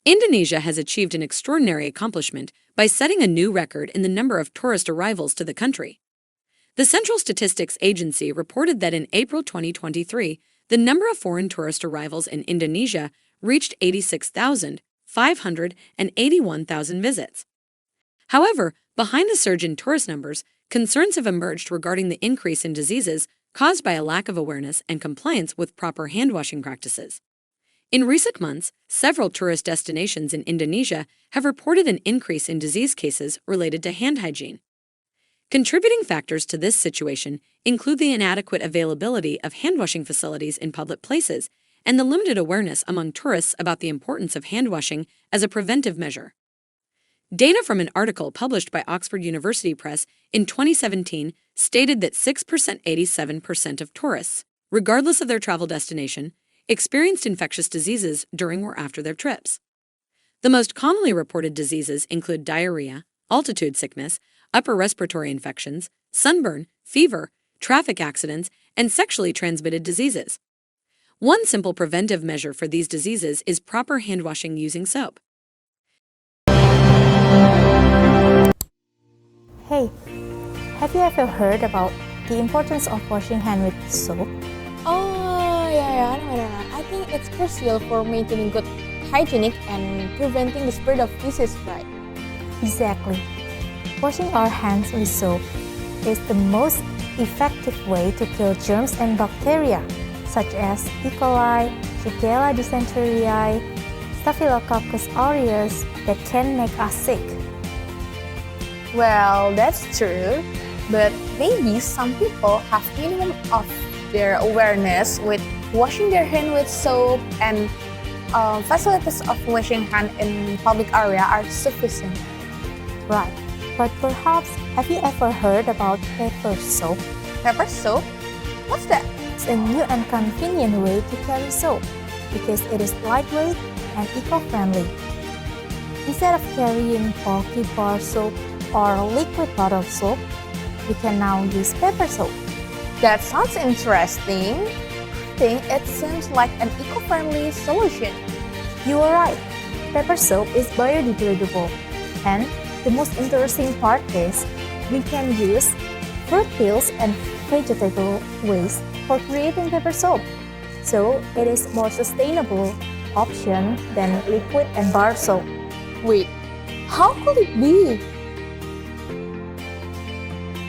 Indonesia has achieved an extraordinary accomplishment by setting a new record in the number of tourist arrivals to the country. The Central Statistics Agency reported that in April 2023, the number of foreign tourist arrivals in Indonesia reached 86,581,000 visits. However, behind the surge in tourist numbers, concerns have emerged regarding the increase in diseases caused by a lack of awareness and compliance with proper hand-washing practices. In recent months, several tourist destinations in Indonesia have reported an increase in disease cases related to hand hygiene. Contributing factors to this situation include the inadequate availability of hand-washing facilities in public places and the limited awareness among tourists about the importance of hand-washing as a preventive measure. Data from an article published by Oxford University Press in 2017 stated that 87% of tourists, regardless of their travel destination, experienced infectious diseases during or after their trips. The most commonly reported diseases include diarrhea, altitude sickness, upper respiratory infections, sunburn, fever, traffic accidents, and sexually transmitted diseases. One simple preventive measure for these diseases is proper hand washing using soap. Hey, have you ever heard about the importance of washing hands with soap? Oh, yeah, I know. I think it's crucial for maintaining good hygienic and preventing the spread of disease, right? Exactly. Washing our hands with soap is the most effective way to kill germs and bacteria, such as E. coli, Shigella dysenteriae, Staphylococcus aureus that can make us sick. Well, that's true, but maybe some people have minimum of their awareness with washing their hand with soap, and facilities of washing hand in public area are sufficient. Right, but perhaps have you ever heard about paper soap? Pepper soap? What's that? It's a new and convenient way to carry soap because it is lightweight and eco-friendly. Instead of carrying bulky bar soap or liquid bottle soap, we can now use paper soap. That sounds interesting. I think it seems like an eco-friendly solution. You are right. Paper soap is biodegradable. And the most interesting part is we can use fruit peels and vegetable waste for creating paper soap. So it is more sustainable option than liquid and bar soap. Wait, how could it be?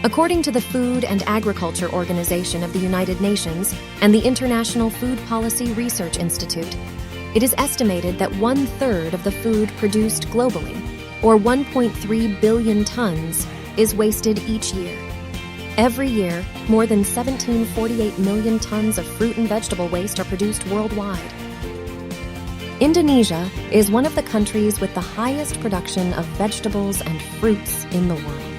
According to the Food and Agriculture Organization of the United Nations and the International Food Policy Research Institute, it is estimated that 1/3 of the food produced globally, or 1.3 billion tons, is wasted each year. Every year, more than 17.48 million tons of fruit and vegetable waste are produced worldwide. Indonesia is one of the countries with the highest production of vegetables and fruits in the world.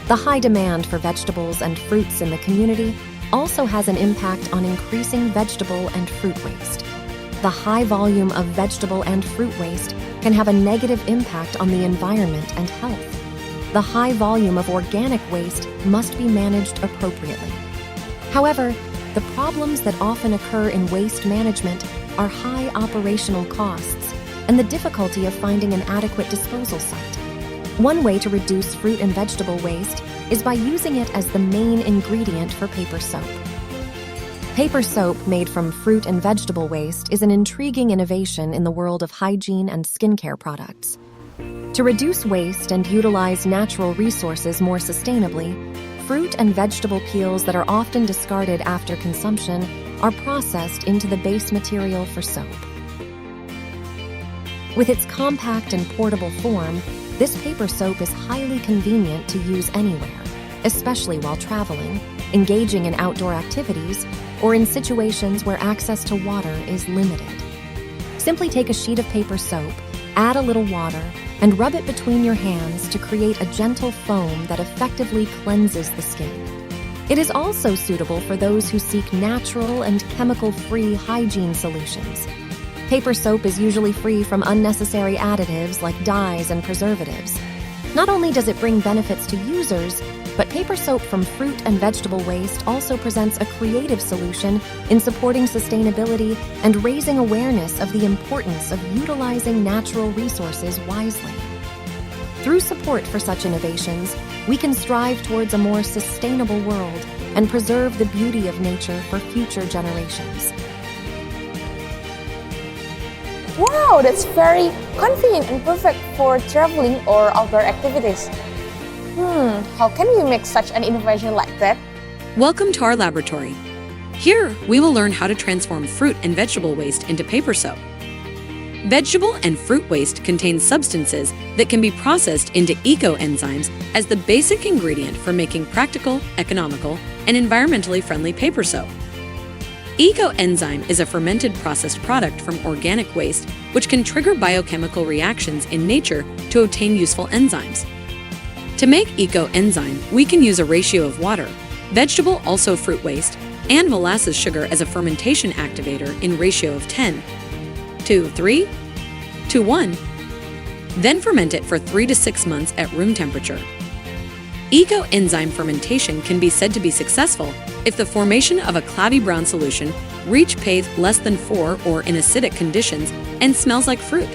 The high demand for vegetables and fruits in the community also has an impact on increasing vegetable and fruit waste. The high volume of vegetable and fruit waste can have a negative impact on the environment and health. The high volume of organic waste must be managed appropriately. However, the problems that often occur in waste management are high operational costs and the difficulty of finding an adequate disposal site. One way to reduce fruit and vegetable waste is by using it as the main ingredient for paper soap. Paper soap made from fruit and vegetable waste is an intriguing innovation in the world of hygiene and skincare products. To reduce waste and utilize natural resources more sustainably, fruit and vegetable peels that are often discarded after consumption are processed into the base material for soap. With its compact and portable form, this paper soap is highly convenient to use anywhere, especially while traveling, engaging in outdoor activities, or in situations where access to water is limited. Simply take a sheet of paper soap, add a little water, and rub it between your hands to create a gentle foam that effectively cleanses the skin. It is also suitable for those who seek natural and chemical-free hygiene solutions. Paper soap is usually free from unnecessary additives like dyes and preservatives. Not only does it bring benefits to users, But paper soap from fruit and vegetable waste also presents a creative solution in supporting sustainability and raising awareness of the importance of utilizing natural resources wisely. Through support for such innovations, we can strive towards a more sustainable world and preserve the beauty of nature for future generations. Wow, that's very convenient and perfect for traveling or outdoor activities. How can we make such an innovation like that? Welcome to our laboratory. Here, we will learn how to transform fruit and vegetable waste into paper soap. Vegetable and fruit waste contains substances that can be processed into eco-enzymes as the basic ingredient for making practical, economical, and environmentally friendly paper soap. Eco-enzyme is a fermented processed product from organic waste which can trigger biochemical reactions in nature to obtain useful enzymes. To make eco-enzyme, we can use a ratio of water, vegetable also fruit waste, and molasses sugar as a fermentation activator in ratio of 10 to 3 to 1. Then ferment it for 3 to 6 months at room temperature. Eco-enzyme fermentation can be said to be successful if the formation of a cloudy brown solution reach pH less than 4 or in acidic conditions and smells like fruit.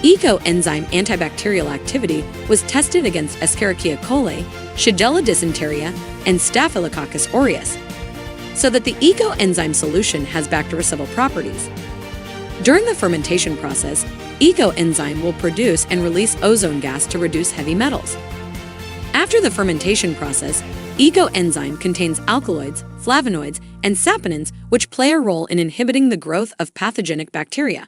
Eco-enzyme antibacterial activity was tested against Escherichia coli, Shigella dysenteria, and Staphylococcus aureus, so that the eco-enzyme solution has bactericidal properties. During the fermentation process, eco-enzyme will produce and release ozone gas to reduce heavy metals. After the fermentation process, eco-enzyme contains alkaloids, flavonoids, and saponins which play a role in inhibiting the growth of pathogenic bacteria.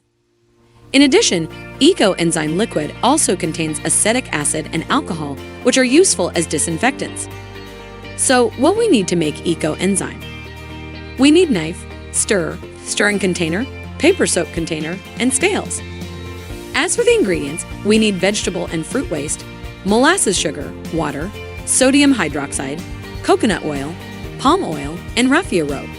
In addition, eco-enzyme liquid also contains acetic acid and alcohol, which are useful as disinfectants. So, what we need to make eco-enzyme? We need knife, stirring container, paper soap container, and scales. As for the ingredients, we need vegetable and fruit waste, molasses sugar, water, sodium hydroxide, coconut oil, palm oil, and raffia rope.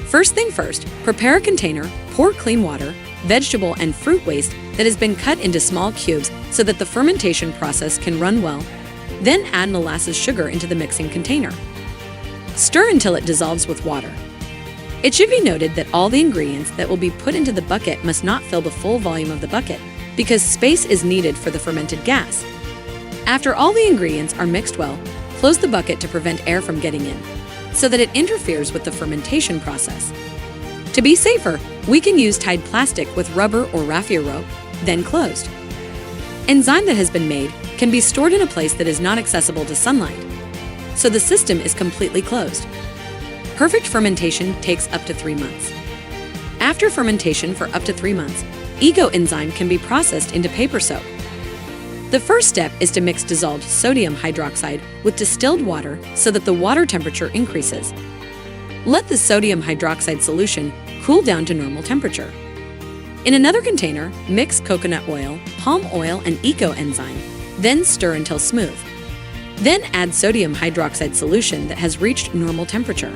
First thing first, prepare a container, pour clean water, vegetable and fruit waste that has been cut into small cubes so that the fermentation process can run well. Then add molasses sugar into the mixing container. Stir until it dissolves with water. It should be noted that all the ingredients that will be put into the bucket must not fill the full volume of the bucket, because space is needed for the fermented gas. After all the ingredients are mixed well, close the bucket to prevent air from getting in, so that it interferes with the fermentation process. To be safer, we can use tied plastic with rubber or raffia rope, then closed. Enzyme that has been made can be stored in a place that is not accessible to sunlight, so the system is completely closed. Perfect fermentation takes up to 3 months. After fermentation for up to 3 months, eco-enzyme can be processed into paper soap. The first step is to mix dissolved sodium hydroxide with distilled water so that the water temperature increases. Let the sodium hydroxide solution cool down to normal temperature. In another container, mix coconut oil, palm oil, and eco-enzyme, then stir until smooth. Then add sodium hydroxide solution that has reached normal temperature.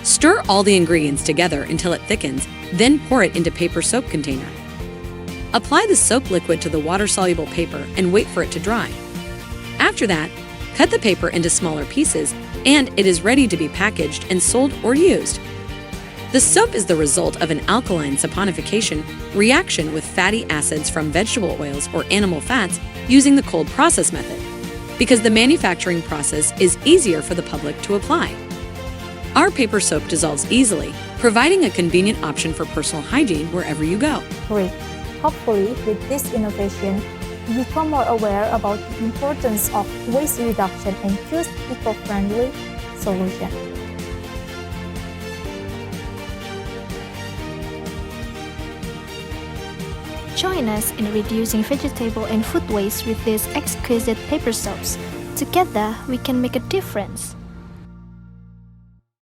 Stir all the ingredients together until it thickens, then pour it into paper soap container. Apply the soap liquid to the water-soluble paper and wait for it to dry. After that, cut the paper into smaller pieces, and it is ready to be packaged and sold or used. The soap is the result of an alkaline saponification reaction with fatty acids from vegetable oils or animal fats using the cold process method, because the manufacturing process is easier for the public to apply. Our paper soap dissolves easily, providing a convenient option for personal hygiene wherever you go. Great. Hopefully, with this innovation, we become more aware about the importance of waste reduction and choose eco-friendly solutions. Join us in reducing vegetable and food waste with these exquisite paper soaps. Together, we can make a difference.